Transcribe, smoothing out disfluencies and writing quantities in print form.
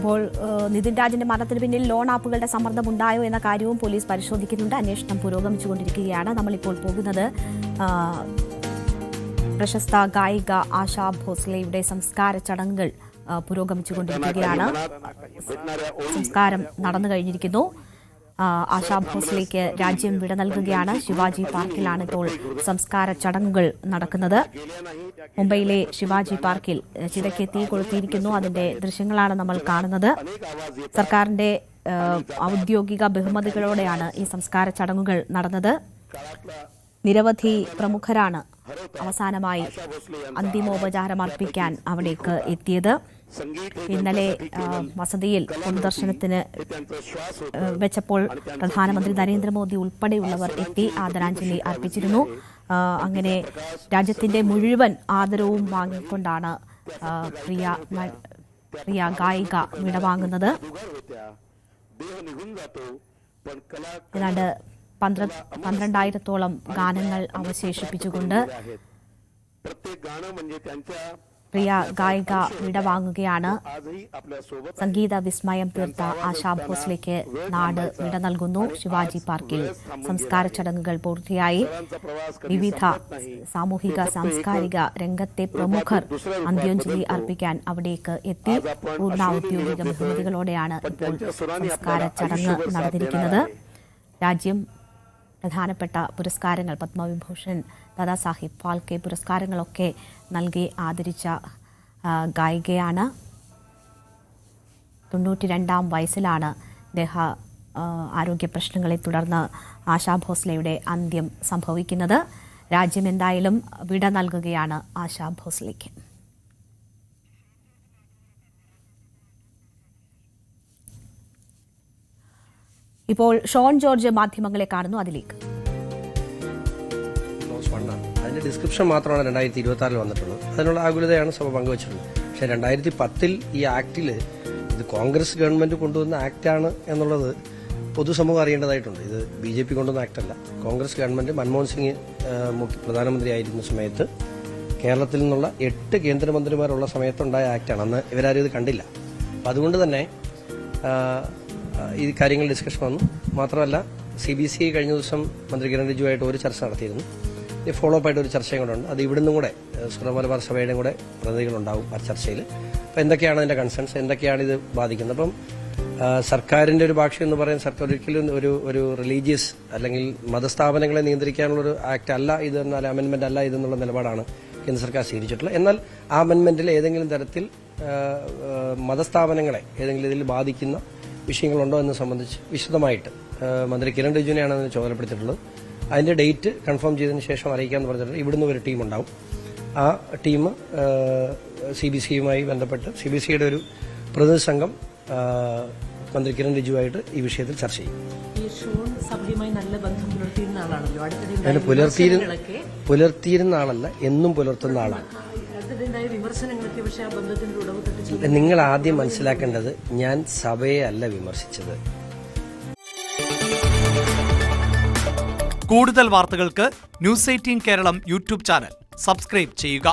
അപ്പോൾ നിതിൻ രാജിന്റെ മരണത്തിന് പിന്നിൽ ലോൺ ആപ്പുകളുടെ സമ്മർദ്ദമുണ്ടായോ എന്ന കാര്യവും പോലീസ് പരിശോധിക്കുന്നുണ്ട്. അന്വേഷണം പുരോഗമിച്ചുകൊണ്ടിരിക്കുകയാണ്. നമ്മളിപ്പോൾ പോകുന്നത് പ്രശസ്ത ഗായിക ആശാ ഭോസ്ലെയുടെ സംസ്കാര ചടങ്ങുകൾ പുരോഗമിച്ചുകൊണ്ടിരിക്കുകയാണ്. സംസ്കാരം നടന്നു കഴിഞ്ഞിരിക്കുന്നു. ആശാ ഭോസ്ലെയ്ക്ക് രാജ്യം വിട നൽകുകയാണ്. ശിവാജി പാർക്കിലാണ് ഇപ്പോൾ സംസ്കാര ചടങ്ങുകൾ നടക്കുന്നത്. മുംബൈയിലെ ശിവാജി പാർക്കിൽ ചിതയ്ക്ക് തീ കൊളുത്തിയിരിക്കുന്നു. അതിന്റെ ദൃശ്യങ്ങളാണ് നമ്മൾ കാണുന്നത്. സർക്കാരിന്റെ ഔദ്യോഗിക ബഹുമതികളോടെയാണ് ഈ സംസ്കാര ചടങ്ങുകൾ നടന്നത്. നിരവധി പ്രമുഖരാണ് അവസാനമായി അന്തിമോപചാരം അർപ്പിക്കാൻ അവിടേക്ക് എത്തിയത്. ഇന്നലെ വസതിയിൽ പൊതുദർശനത്തിന് വെച്ചപ്പോൾ പ്രധാനമന്ത്രി നരേന്ദ്രമോദി ഉൾപ്പെടെയുള്ളവർ എത്തി ആദരാഞ്ജലി അർപ്പിച്ചിരുന്നു. അങ്ങനെ രാജ്യത്തിന്റെ മുഴുവൻ ആദരവും വാങ്ങിക്കൊണ്ടാണ് പ്രിയ ഗായിക വിടവാങ്ങുന്നത്. ഏതാണ്ട് 12,000-ഓളം ഗാനങ്ങൾ അവശേഷിപ്പിച്ചുകൊണ്ട് പ്രിയ ഗായിക വിടവാങ്ങുകയാണ്. സംഗീത വിസ്മയം തീർത്ത ആശാ ഭോസ്ലെയ്ക്ക് നാട് വിട നൽകുന്നു. ശിവാജി പാർക്കിൽ സംസ്കാര ചടങ്ങുകൾ പൂർത്തിയായി. വിവിധ സാമൂഹിക സാംസ്കാരിക രംഗത്തെ പ്രമുഖർ അന്ത്യാഞ്ജലി അർപ്പിക്കാൻ അവിടേക്ക് എത്തി. പൂർണ്ണ ഔദ്യോഗിക ബഹുമതികളോടെയാണ് ഇപ്പോൾ സംസ്കാര ചടങ്ങ് നടന്നിരിക്കുന്നത്. രാജ്യം പ്രധാനപ്പെട്ട പുരസ്കാരങ്ങൾ, പത്മവിഭൂഷൺ, ദാദാസാഹിബ് ഫാൽക്കെ പുരസ്കാരങ്ങളൊക്കെ നൽകി ആദരിച്ച ഗായികയാണ്. 92-ാം വയസ്സിലാണ് ആരോഗ്യ പ്രശ്നങ്ങളെ തുടർന്ന് ആശാ ഭോസ്ലെയുടെ അന്ത്യം സംഭവിക്കുന്നത്. രാജ്യം എന്തായാലും വിട നൽകുകയാണ് ആശാ ഭോസ്ലെയ്ക്ക്. ഇപ്പോൾ ഷോൺ ജോർജ് മാധ്യമങ്ങളെ കാണുന്നു. അതിലേക്ക് അതിന്റെ ഡിസ്ക്രിപ്ഷൻ മാത്രമാണ് 2026 വന്നിട്ടുള്ളത്. അതിനുള്ള ആകുലതയാണ് സഭ പങ്കുവച്ചിട്ടുള്ളത്. പക്ഷേ 2010 ഈ ആക്ടിൽ ഇത് കോൺഗ്രസ് ഗവൺമെന്റ് കൊണ്ടുവന്ന ആക്ടാണ് എന്നുള്ളത് പൊതുസമൂഹം അറിയേണ്ടതായിട്ടുണ്ട്. ഇത് BJP കൊണ്ടുവന്ന ആക്ടല്ല. കോൺഗ്രസ് ഗവൺമെന്റ് മൻമോഹൻ സിംഗ് പ്രധാനമന്ത്രിയായിരുന്ന സമയത്ത് കേരളത്തിൽ നിന്നുള്ള 8 കേന്ദ്രമന്ത്രിമാരുള്ള സമയത്തുണ്ടായ ആക്ടാണ്. അന്ന് ഇവരാരും ഇത് കണ്ടില്ല. അപ്പം അതുകൊണ്ട് തന്നെ ഈ കാര്യങ്ങൾ ഡിസ്കഷൻ വന്നു. മാത്രമല്ല CBCI കഴിഞ്ഞ ദിവസം മന്ത്രി കിരൺ റിജിജുവായിട്ട് ഒരു ചർച്ച നടത്തിയിരുന്നു. ഈ ഫോളോ അപ്പ് ആയിട്ട് ഒരു ചർച്ചയും കൂടെ ഉണ്ട്. അത് ഇവിടുന്നും കൂടെ സുരമലബാർ സഭയുടെയും കൂടെ പ്രതിനിധികളുണ്ടാവും ആ ചർച്ചയിൽ. അപ്പം എന്തൊക്കെയാണ് അതിന്റെ കൺസേൺസ്, എന്തൊക്കെയാണ് ഇത് ബാധിക്കുന്നത്. അപ്പം സർക്കാരിന്റെ ഒരു ഭാഷ എന്ന് പറയുന്നത് സർക്കാർ ഒരിക്കലും ഒരു റിലീജിയസ് അല്ലെങ്കിൽ മതസ്ഥാപനങ്ങളെ നിയന്ത്രിക്കാനുള്ളൊരു ആക്ട് അല്ല ഇത്, എന്നാൽ അമെന്റ്മെന്റ് അല്ല ഇതെന്നുള്ള നിലപാടാണ് കേന്ദ്ര സർക്കാർ സ്വീകരിച്ചിട്ടുള്ളത്. എന്നാൽ ആ അമെന്റ്മെന്റിൽ ഏതെങ്കിലും തരത്തിൽ മതസ്ഥാപനങ്ങളെ ഏതെങ്കിലും ഇതിൽ ബാധിക്കുന്ന വിഷയങ്ങളുണ്ടോ എന്ന് സംബന്ധിച്ച് വിശദമായിട്ട് മന്ത്രി കിരൺ റിജിജുവിനെയാണ് അതിന് ചുമതലപ്പെടുത്തിയിട്ടുള്ളത്. അതിന്റെ ഡേറ്റ് കൺഫേം ചെയ്തതിന് ശേഷം അറിയിക്കാമെന്ന് പറഞ്ഞിട്ടുണ്ട്. ഇവിടുന്ന് ഒരു ടീം ഉണ്ടാവും. ആ ടീം CBCയുമായി ബന്ധപ്പെട്ട് CBCയുടെ ഒരു പ്രതിനിധി സംഘം മന്ത്രി കിരൺ റിജിജുവായിട്ട് ഈ വിഷയത്തിൽ ചർച്ച ചെയ്യും. പുലർത്തിയിരുന്ന ആളല്ല, എന്നും പുലർത്തുന്ന ആളാണ്. നിങ്ങൾ ആദ്യം മനസ്സിലാക്കേണ്ടത്, ഞാൻ സഭയെ അല്ല വിമർശിച്ചത്. കൂടുതൽ വാർത്തകൾക്ക് News 18 Keralam YouTube channel subscribe ചെയ്യുക.